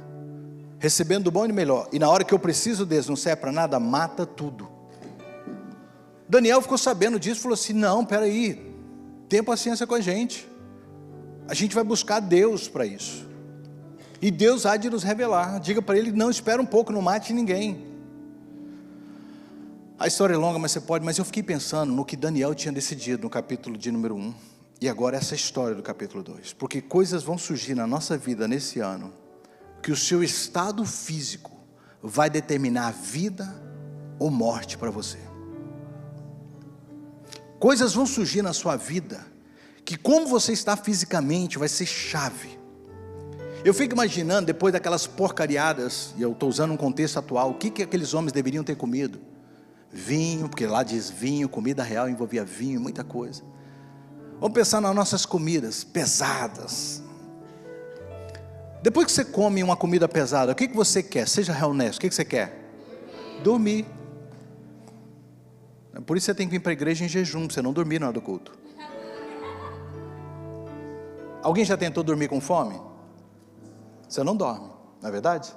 recebendo do bom e do melhor, e na hora que eu preciso deles não serve para nada, mata tudo. Daniel ficou sabendo disso, falou assim, não, peraí, tenha paciência com a gente vai buscar Deus para isso, e Deus há de nos revelar. Diga para ele, não, espera um pouco, não mate ninguém. A história é longa, mas eu fiquei pensando no que Daniel tinha decidido no capítulo de número 1, e agora essa história do capítulo 2, porque coisas vão surgir na nossa vida nesse ano, que o seu estado físico vai determinar vida ou morte para você. Coisas vão surgir na sua vida, que como você está fisicamente, vai ser chave. Eu fico imaginando, depois daquelas porcariadas, e eu estou usando um contexto atual, o que aqueles homens deveriam ter comido? Vinho, porque lá diz vinho, comida real envolvia vinho, muita coisa. Vamos pensar nas nossas comidas pesadas. Depois que você come uma comida pesada, o que você quer? Seja honesto, o que você quer? Dormir. Por isso você tem que vir para a igreja em jejum, para você não dormir na hora do culto. Alguém já tentou dormir com fome? Você não dorme, não é verdade?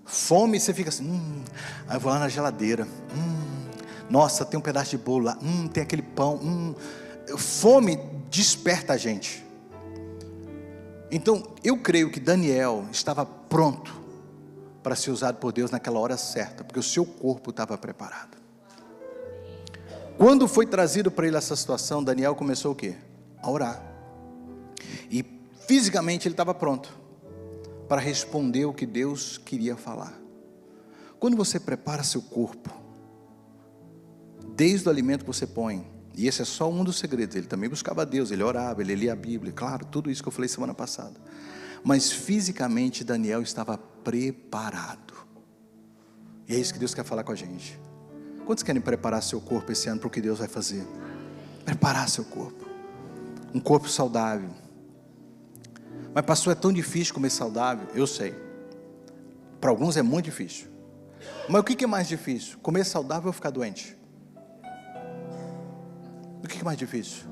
Fome, você fica assim, aí eu vou lá na geladeira, nossa, tem um pedaço de bolo lá, tem aquele pão, fome desperta a gente. Então, eu creio que Daniel estava pronto para ser usado por Deus naquela hora certa, porque o seu corpo estava preparado. Quando foi trazido para ele essa situação, Daniel começou o quê? A orar. E fisicamente ele estava pronto para responder o que Deus queria falar. Quando você prepara seu corpo, desde o alimento que você põe, e esse é só um dos segredos, ele também buscava Deus, ele orava, ele lia a Bíblia, claro, tudo isso que eu falei semana passada. Mas fisicamente Daniel estava preparado. E é isso que Deus quer falar com a gente. Quantos querem preparar seu corpo esse ano para o que Deus vai fazer? Preparar seu corpo. Um corpo saudável. Mas pastor, é tão difícil comer saudável? Eu sei. Para alguns é muito difícil. Mas o que é mais difícil? Comer saudável ou ficar doente? O que é mais difícil?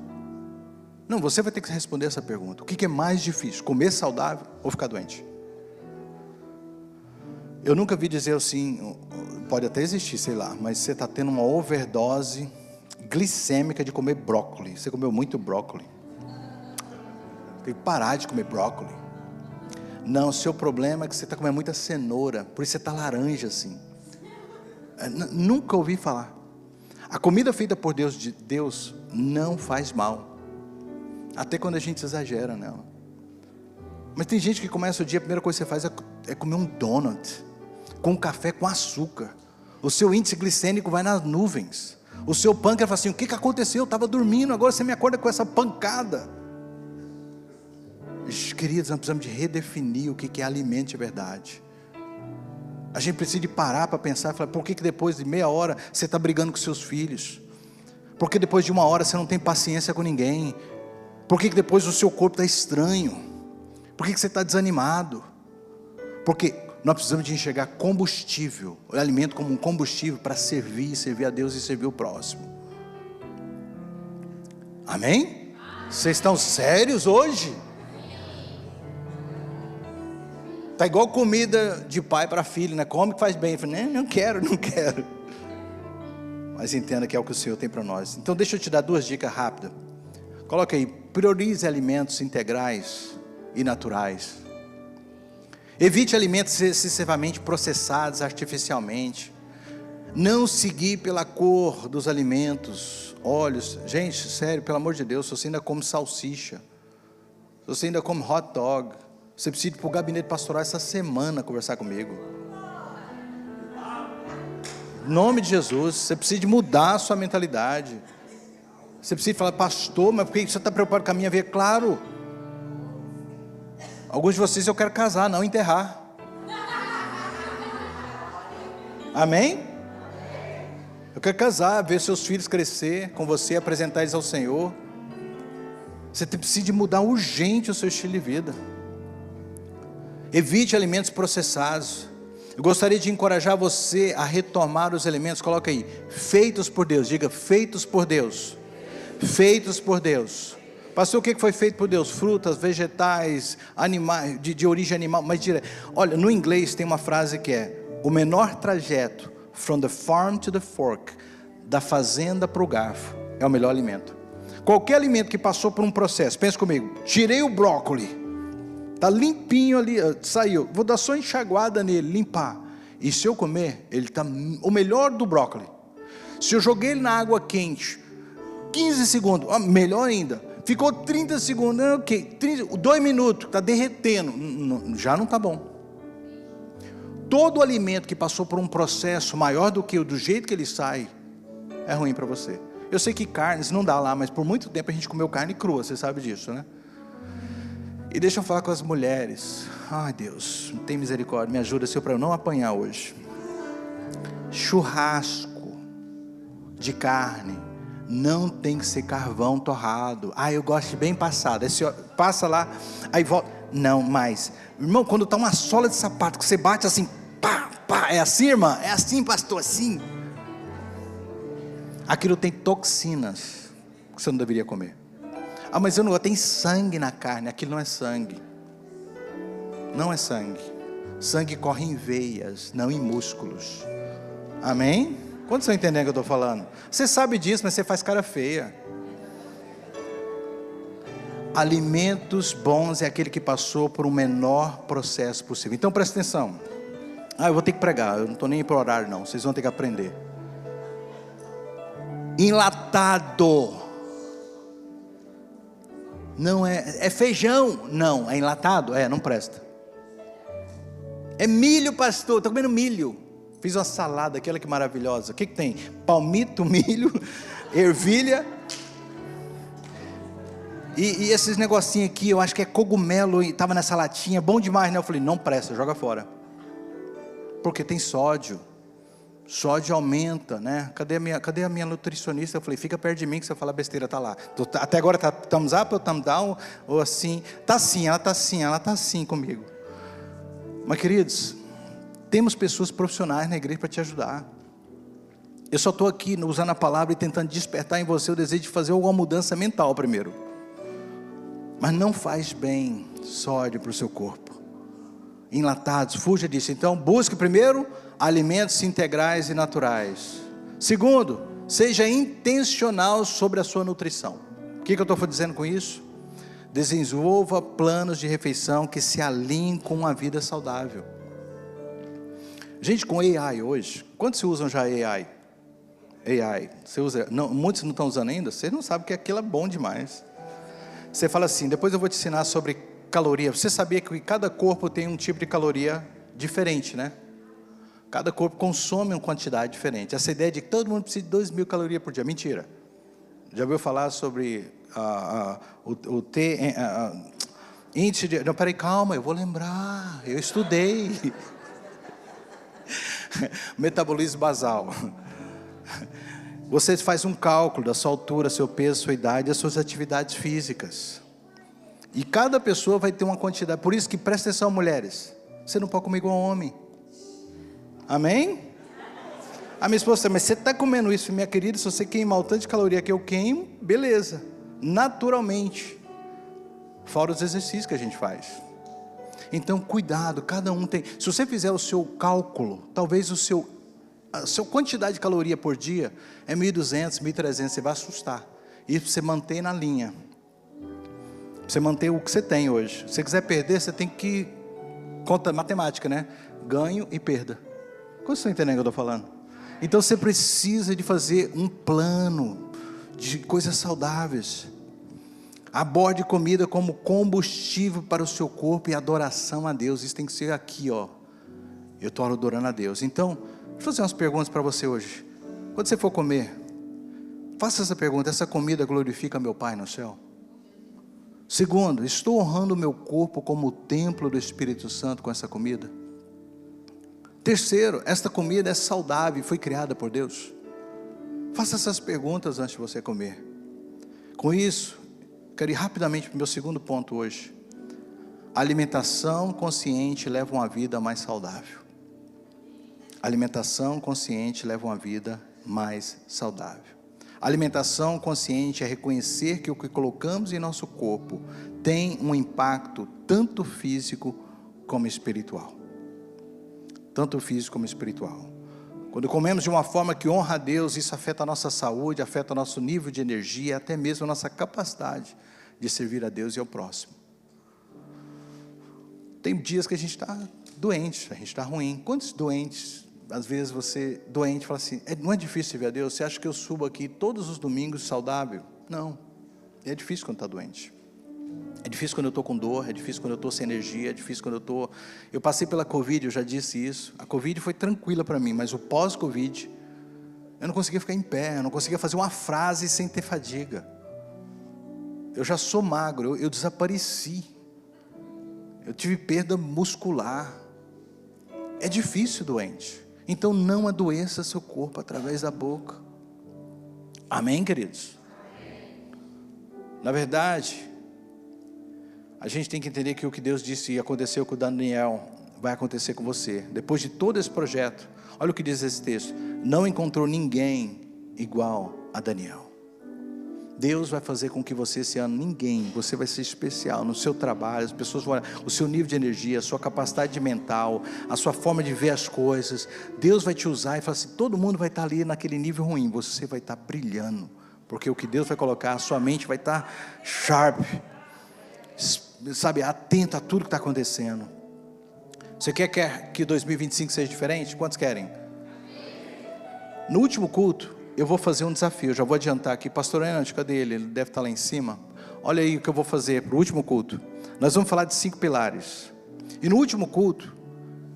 Não, você vai ter que responder essa pergunta. O que é mais difícil? Comer saudável ou ficar doente? Eu nunca vi dizer assim, pode até existir, sei lá, mas você está tendo uma overdose glicêmica de comer brócolis. Você comeu muito brócolis. Tem que parar de comer brócolis. Não, o seu problema é que você está comendo muita cenoura, por isso você está laranja assim. Nunca ouvi falar. A comida feita por Deus não faz mal, até quando a gente exagera nela. Mas tem gente que começa o dia, a primeira coisa que você faz é comer um donut, com um café com açúcar. O seu índice glicêmico vai nas nuvens. O seu pâncreas fala assim, o que aconteceu? Eu estava dormindo, agora você me acorda com essa pancada. Queridos, nós precisamos de redefinir o que é alimento de verdade. A gente precisa de parar para pensar, falar, por que depois de meia hora você está brigando com seus filhos? Por que depois de uma hora você não tem paciência com ninguém? Por que depois o seu corpo está estranho? Por que você está desanimado? Porque nós precisamos de enxergar combustível, o alimento como um combustível para servir a Deus e servir o próximo. Amém? Vocês estão sérios hoje? Está igual comida de pai para filho, né? Come que faz bem. Eu falei, não quero. Mas entenda que é o que o Senhor tem para nós. Então deixa eu te dar 2 dicas rápidas. Coloca aí, priorize alimentos integrais e naturais. Evite alimentos excessivamente processados artificialmente. Não seguir pela cor dos alimentos, óleos. Gente, sério, pelo amor de Deus, se você ainda come salsicha, se você ainda come hot dog, você precisa ir para o gabinete pastoral essa semana conversar comigo. Em nome de Jesus, você precisa de mudar a sua mentalidade. Você precisa falar, pastor, mas por que você está preocupado com a minha vida? Claro. Alguns de vocês eu quero casar, não enterrar. Amém? Eu quero casar, ver seus filhos crescer com você, apresentar eles ao Senhor. Você precisa mudar urgente o seu estilo de vida. Evite alimentos processados. Eu gostaria de encorajar você a retomar os elementos. Coloca aí, feitos por Deus. Diga, feitos por Deus. Feitos por Deus. Pastor, o que foi feito por Deus? Frutas, vegetais, animais, de origem animal. Mas olha, no inglês tem uma frase que é: o menor trajeto, from the farm to the fork, da fazenda para o garfo, é o melhor alimento. Qualquer alimento que passou por um processo, pensa comigo, tirei o brócolis, está limpinho ali, saiu, vou dar só enxaguada nele, limpar, e se eu comer, ele está o melhor do brócolis. Se eu joguei ele na água quente, 15 segundos, melhor ainda, ficou 30 segundos, ok, 2 minutos, está derretendo, já não está bom. Todo alimento que passou por um processo maior do que o do jeito que ele sai, é ruim para você. Eu sei que carnes não dá lá, mas por muito tempo a gente comeu carne crua, você sabe disso, né? E deixa eu falar com as mulheres. Ai Deus, tem misericórdia, me ajuda, Senhor, para eu não apanhar hoje. Churrasco de carne não tem que ser carvão torrado. Eu gosto de bem passado. Passa lá, aí volta. Não, mais. Irmão, quando está uma sola de sapato, que você bate assim, pá, pá, é assim, irmã? É assim, pastor, assim. Aquilo tem toxinas que você não deveria comer. Mas eu não, tem sangue na carne. Aquilo não é sangue. Não é sangue. Sangue corre em veias, não em músculos. Amém? Quantos estão entendendo o que eu estou falando? Você sabe disso, mas você faz cara feia. Alimentos bons é aquele que passou por um menor processo possível. Então presta atenção. Eu vou ter que pregar, eu não estou nem para horário não, vocês vão ter que aprender. Enlatado não é feijão, não, é enlatado, não presta. É milho, pastor, estou comendo milho. Fiz uma salada, aquela que maravilhosa. O que tem? Palmito, milho, ervilha. E esses negocinhos aqui, eu acho que é cogumelo, e estava nessa latinha, bom demais, né? Eu falei, não presta, joga fora. Porque tem sódio. Sódio aumenta, né? Cadê a minha nutricionista? Eu falei, fica perto de mim que você fala besteira, tá lá. Até agora tá thumbs up ou thumbs down? Ou assim? Tá assim, ela tá assim comigo. Mas queridos, temos pessoas profissionais na igreja para te ajudar. Eu só estou aqui usando a palavra e tentando despertar em você o desejo de fazer alguma mudança mental primeiro. Mas não faz bem sódio para o seu corpo. Enlatados, fuja disso. Então busque primeiro alimentos integrais e naturais. Segundo, seja intencional sobre a sua nutrição. O que eu estou dizendo com isso? Desenvolva planos de refeição que se alinhem com uma vida saudável. Gente, com AI hoje, quantos usam já AI? Você usa? Não, muitos não estão usando ainda? Vocês não sabem que aquilo é bom demais. Você fala assim, depois eu vou te ensinar sobre caloria. Você sabia que cada corpo tem um tipo de caloria diferente, né? Cada corpo consome uma quantidade diferente. Essa ideia de que todo mundo precisa de 2.000 calorias por dia, mentira. Já ouviu falar sobre o índice de... Não, peraí, calma, eu vou lembrar, eu estudei. Metabolismo basal. Você faz um cálculo da sua altura, seu peso, sua idade, as suas atividades físicas. E cada pessoa vai ter uma quantidade. Por isso que presta atenção, mulheres. Você não pode comer igual homem. Amém? A minha esposa, mas você está comendo isso, minha querida, se você queimar o tanto de caloria que eu queimo, beleza. Naturalmente. Fora os exercícios que a gente faz. Então, cuidado, cada um tem. Se você fizer o seu cálculo, talvez a sua quantidade de caloria por dia é 1.200, 1.300, você vai assustar. E você mantém na linha. Você mantém o que você tem hoje. Se você quiser perder, você tem que... Conta matemática, né? Ganho e perda. Como você está entendendo o que eu estou falando? Então você precisa de fazer um plano de coisas saudáveis. Aborde comida como combustível para o seu corpo e adoração a Deus. Isso tem que ser aqui, ó. Eu estou adorando a Deus. Então, deixa eu fazer umas perguntas para você hoje. Quando você for comer, faça essa pergunta: essa comida glorifica meu Pai no céu? Segundo, estou honrando o meu corpo como o templo do Espírito Santo com essa comida? Terceiro, esta comida é saudável e foi criada por Deus? Faça essas perguntas antes de você comer. Com isso, quero ir rapidamente para o meu segundo ponto hoje. A alimentação consciente leva uma vida mais saudável. A alimentação consciente leva uma vida mais saudável. A alimentação consciente é reconhecer que o que colocamos em nosso corpo tem um impacto tanto físico como espiritual. Tanto físico como espiritual. Quando comemos de uma forma que honra a Deus, isso afeta a nossa saúde, afeta o nosso nível de energia, até mesmo a nossa capacidade de servir a Deus e ao próximo. Tem dias que a gente está doente, a gente está ruim. Quantos doentes, às vezes você doente fala assim, não é difícil servir a Deus? Você acha que eu subo aqui todos os domingos saudável? Não, é difícil quando está doente. É difícil quando eu estou com dor, é difícil quando eu estou sem energia, é difícil quando eu estou... Eu passei pela Covid, eu já disse isso. A Covid foi tranquila para mim, mas o pós-Covid, eu não conseguia ficar em pé, eu não conseguia fazer uma frase sem ter fadiga. Eu já sou magro, eu desapareci. Eu tive perda muscular. É difícil doente. Então não adoeça seu corpo através da boca. Amém, queridos? Na verdade, a gente tem que entender que o que Deus disse e aconteceu com o Daniel vai acontecer com você. Depois de todo esse projeto, olha o que diz esse texto: não encontrou ninguém igual a Daniel. Deus vai fazer com que você esse ano, você vai ser especial no seu trabalho, as pessoas vão olhar o seu nível de energia, a sua capacidade mental, a sua forma de ver as coisas. Deus vai te usar e falar assim, todo mundo vai estar ali naquele nível ruim, você vai estar brilhando, porque o que Deus vai colocar, a sua mente vai estar sharp, sabe, atento a tudo que está acontecendo. Você quer que 2025 seja diferente? Quantos querem? No último culto, eu vou fazer um desafio, já vou adiantar aqui. Pastor Renan, cadê ele? Ele deve estar lá em cima. Olha aí o que eu vou fazer para o último culto. Nós vamos falar de 5 pilares. E no último culto,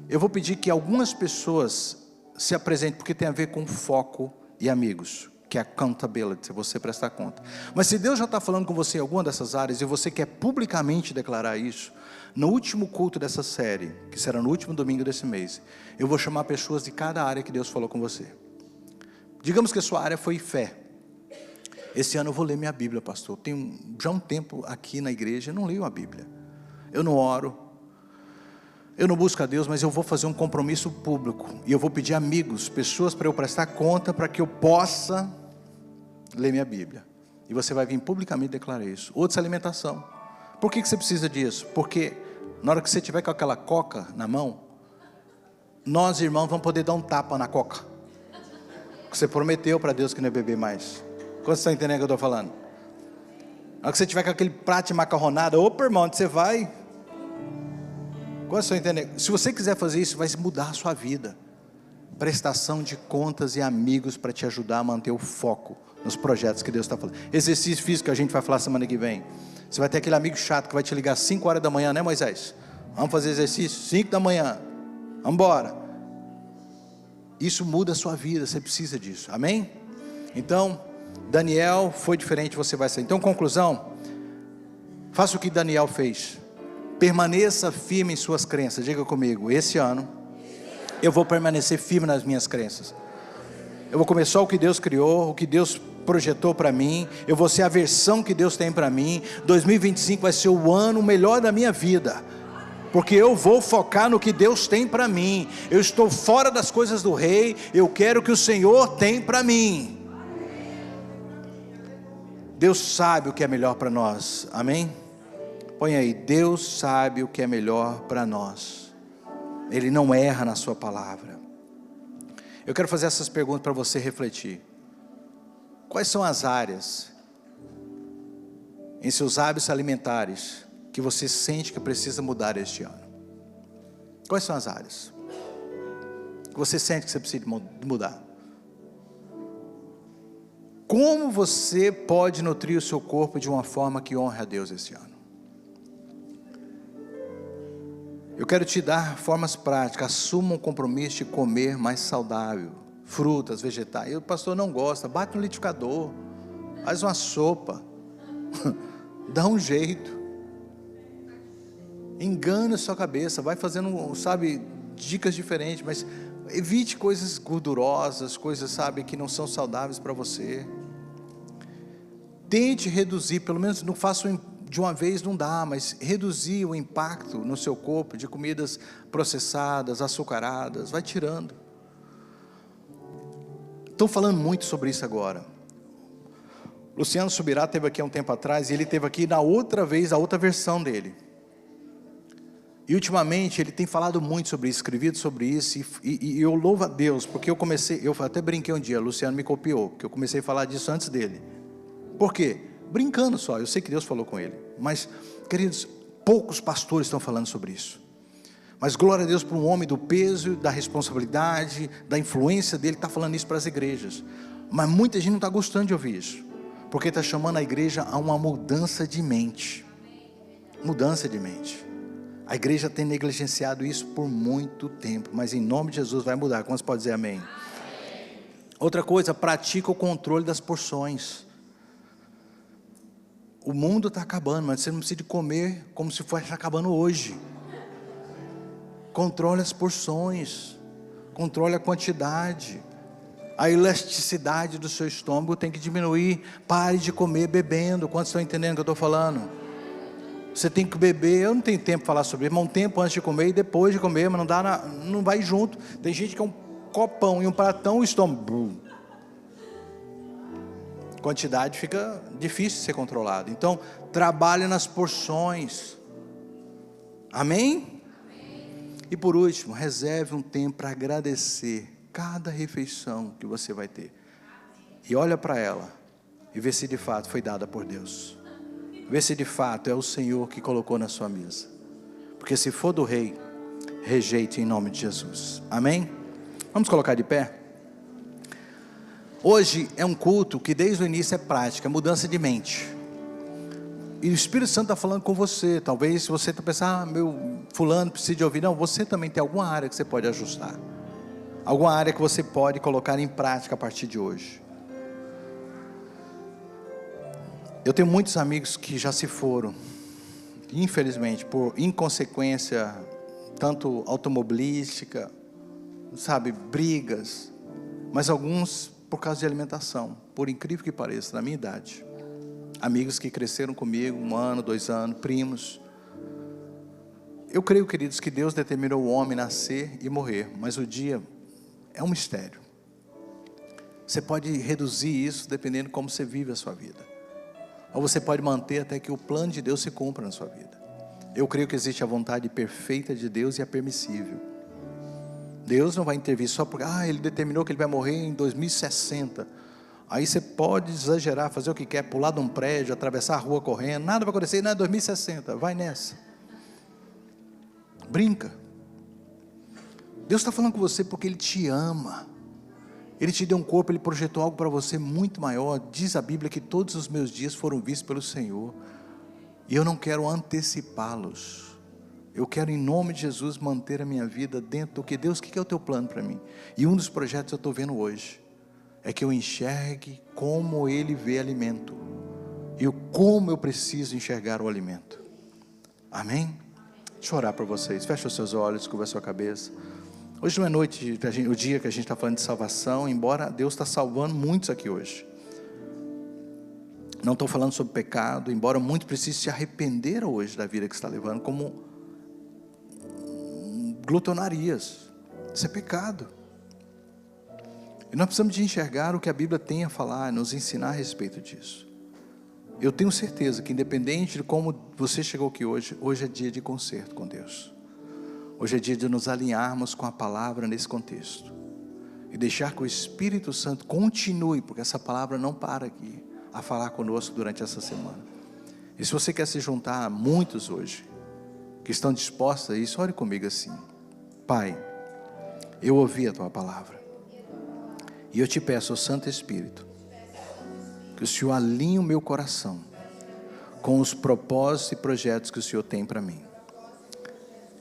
eu vou pedir que algumas pessoas se apresentem, porque tem a ver com foco e amigos, que é accountability, você prestar conta. Mas se Deus já está falando com você em alguma dessas áreas, e você quer publicamente declarar isso, no último culto dessa série, que será no último domingo desse mês, eu vou chamar pessoas de cada área que Deus falou com você. Digamos que a sua área foi fé. Esse ano eu vou ler minha Bíblia, pastor. Tenho já um tempo aqui na igreja, eu não leio a Bíblia. Eu não oro. Eu não busco a Deus, mas eu vou fazer um compromisso público. E eu vou pedir amigos, pessoas para eu prestar conta, para que eu possa ler minha Bíblia. E você vai vir publicamente declarar isso. Outros, alimentação. Por que você precisa disso? Porque na hora que você tiver com aquela coca na mão, nós irmãos vamos poder dar um tapa na coca. Você prometeu para Deus que não ia beber mais. Quantos estão entendendo o que eu estou falando? Na hora que você tiver com aquele prato de macarronada, opa irmão, onde você vai? Quantos estão entendendo? Se você quiser fazer isso, vai mudar a sua vida. Prestação de contas e amigos para te ajudar a manter o foco nos projetos que Deus está falando. Exercício físico que a gente vai falar semana que vem. Você vai ter aquele amigo chato que vai te ligar às 5 horas da manhã, né Moisés? Vamos fazer exercício? 5 da manhã. Vamos embora. Isso muda a sua vida, você precisa disso, amém? Então, Daniel foi diferente, você vai ser. Então, conclusão, faça o que Daniel fez, permaneça firme em suas crenças. Diga comigo, esse ano, eu vou permanecer firme nas minhas crenças. Eu vou começar o que Deus criou, o que Deus projetou para mim, eu vou ser a versão que Deus tem para mim. 2025 vai ser o ano melhor da minha vida, porque eu vou focar no que Deus tem para mim. Eu estou fora das coisas do rei, eu quero o que o Senhor tem para mim. Deus sabe o que é melhor para nós, amém? Põe aí, Deus sabe o que é melhor para nós. Ele não erra na sua palavra. Eu quero fazer essas perguntas para você refletir. Quais são as áreas em seus hábitos alimentares que você sente que precisa mudar este ano? Quais são as áreas que você sente que você precisa mudar? Como você pode nutrir o seu corpo de uma forma que honre a Deus este ano? Eu quero te dar formas práticas. Assuma um compromisso de comer mais saudável, frutas, vegetais. O pastor não gosta, bate no liquidificador, faz uma sopa, dá um jeito. Engana a sua cabeça, vai fazendo, sabe, dicas diferentes, mas evite coisas gordurosas, coisas, sabe, que não são saudáveis para você. Tente reduzir, pelo menos não faça de uma vez, não dá, mas reduzir o impacto no seu corpo de comidas processadas, açucaradas, vai tirando. Estou falando muito sobre isso agora. Luciano Subirá esteve aqui há um tempo atrás, e ele esteve aqui na outra vez, a outra versão dele. E ultimamente ele tem falado muito sobre isso, escrevido sobre isso, e eu louvo a Deus, porque eu até brinquei um dia, Luciano me copiou, que eu comecei a falar disso antes dele. Por quê? Brincando só, eu sei que Deus falou com ele, mas, queridos, poucos pastores estão falando sobre isso. Mas glória a Deus por um homem do peso, da responsabilidade, da influência dele, que está falando isso para as igrejas. Mas muita gente não está gostando de ouvir isso, porque está chamando a igreja a uma mudança de mente. Mudança de mente. A igreja tem negligenciado isso por muito tempo, mas em nome de Jesus vai mudar. Quantos podem dizer amém? Outra coisa, pratica o controle das porções. O mundo está acabando, mas você não precisa de comer como se fosse acabando hoje. Controle as porções, controle a quantidade. A elasticidade do seu estômago tem que diminuir. Pare de comer bebendo. Quantos estão entendendo o que eu estou falando? Você tem que beber. Eu não tenho tempo para falar sobre isso, mas um tempo antes de comer e depois de comer, mas não vai junto. Tem gente que é um copão e um pratão, o estômago. Quantidade fica difícil de ser controlada. Então, trabalhe nas porções. Amém? E por último, reserve um tempo para agradecer cada refeição que você vai ter. E olha para ela e vê se de fato foi dada por Deus. Vê se de fato é o Senhor que colocou na sua mesa. Porque se for do rei, rejeite em nome de Jesus. Amém? Vamos colocar de pé? Hoje é um culto que desde o início é prática, é mudança de mente. E o Espírito Santo está falando com você. Talvez você está pensando, meu fulano precisa de ouvir. Não, você também tem alguma área que você pode ajustar. Alguma área que você pode colocar em prática a partir de hoje. Eu tenho muitos amigos que já se foram, infelizmente, por inconsequência, tanto automobilística, sabe, brigas, mas alguns por causa de alimentação, por incrível que pareça, na minha idade. Amigos que cresceram comigo 1 ano, 2 anos, primos. Eu creio, queridos, que Deus determinou o homem nascer e morrer, mas o dia é um mistério. Você pode reduzir isso dependendo de como você vive a sua vida, ou você pode manter até que o plano de Deus se cumpra na sua vida. Eu creio que existe a vontade perfeita de Deus e a permissível. Deus não vai intervir só porque Ele determinou que ele vai morrer em 2060. Aí você pode exagerar, fazer o que quer, pular de um prédio, atravessar a rua correndo, nada vai acontecer, não é 2060, vai nessa. Brinca. Deus está falando com você porque Ele te ama. Ele te deu um corpo, Ele projetou algo para você muito maior. Diz a Bíblia que todos os meus dias foram vistos pelo Senhor. E eu não quero antecipá-los. Eu quero, em nome de Jesus, manter a minha vida dentro do que Deus, o que é o teu plano para mim? E um dos projetos que eu estou vendo hoje é que eu enxergue como Ele vê alimento e como eu preciso enxergar o alimento. Amém? Deixa eu orar para vocês. Fecha os seus olhos, curva a sua cabeça. Hoje não é noite, o dia que a gente está falando de salvação, embora Deus está salvando muitos aqui hoje. Não estou falando sobre pecado, embora muitos precisem se arrepender hoje da vida que está levando, como glutonarias. Isso é pecado. E nós precisamos de enxergar o que a Bíblia tem a falar, nos ensinar a respeito disso. Eu tenho certeza que independente de como você chegou aqui hoje, hoje é dia de conserto com Deus. Hoje é dia de nos alinharmos com a palavra nesse contexto. E deixar que o Espírito Santo continue, porque essa palavra não para aqui, a falar conosco durante essa semana. E se você quer se juntar a muitos hoje, que estão dispostos a isso, ore comigo assim. Pai, eu ouvi a Tua palavra. E eu te peço, Santo Espírito, que o Senhor alinhe o meu coração com os propósitos e projetos que o Senhor tem para mim.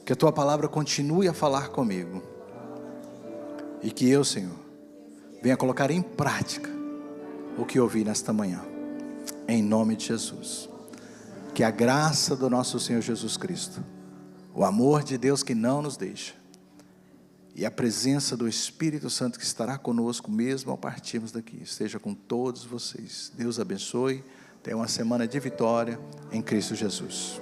Que a Tua palavra continue a falar comigo. E que eu, Senhor, venha colocar em prática o que ouvi nesta manhã. Em nome de Jesus. Que a graça do nosso Senhor Jesus Cristo, o amor de Deus que não nos deixa, E a presença do Espírito Santo que estará conosco mesmo ao partirmos daqui, esteja com todos vocês. Deus abençoe. Tenha uma semana de vitória em Cristo Jesus.